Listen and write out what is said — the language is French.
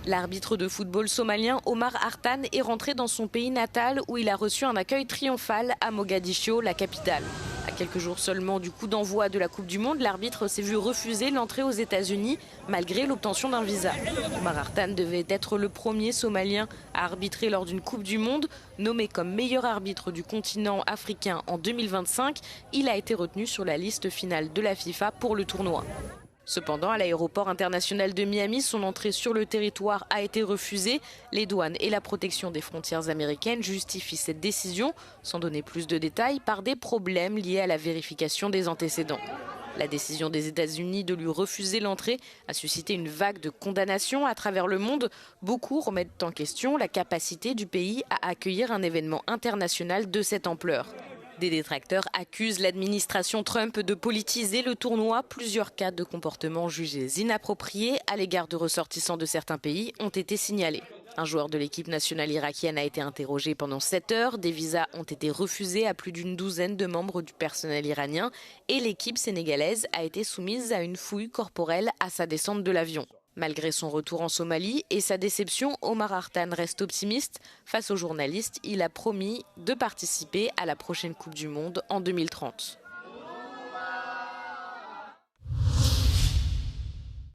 L'arbitre de football somalien Omar Artan est rentré dans son pays natal où il a reçu un accueil triomphal à Mogadiscio, la capitale. À quelques jours seulement du coup d'envoi de la Coupe du Monde, l'arbitre s'est vu refuser l'entrée aux États-Unis malgré l'obtention d'un visa. Omar Artan devait être le premier Somalien à arbitrer lors d'une Coupe du Monde. Nommé comme meilleur arbitre du continent africain en 2025, il a été retenu sur la liste finale de la FIFA pour le tournoi. Cependant, à l'aéroport international de Miami, son entrée sur le territoire a été refusée. Les douanes et la protection des frontières américaines justifient cette décision, sans donner plus de détails, par des problèmes liés à la vérification des antécédents. La décision des États-Unis de lui refuser l'entrée a suscité une vague de condamnations à travers le monde. Beaucoup remettent en question la capacité du pays à accueillir un événement international de cette ampleur. Des détracteurs accusent l'administration Trump de politiser le tournoi. Plusieurs cas de comportements jugés inappropriés à l'égard de ressortissants de certains pays ont été signalés. Un joueur de l'équipe nationale irakienne a été interrogé pendant 7 heures. Des visas ont été refusés à plus d'une douzaine de membres du personnel iranien. Et l'équipe sénégalaise a été soumise à une fouille corporelle à sa descente de l'avion. Malgré son retour en Somalie et sa déception, Omar Artan reste optimiste. Face aux journalistes, il a promis de participer à la prochaine Coupe du Monde en 2030.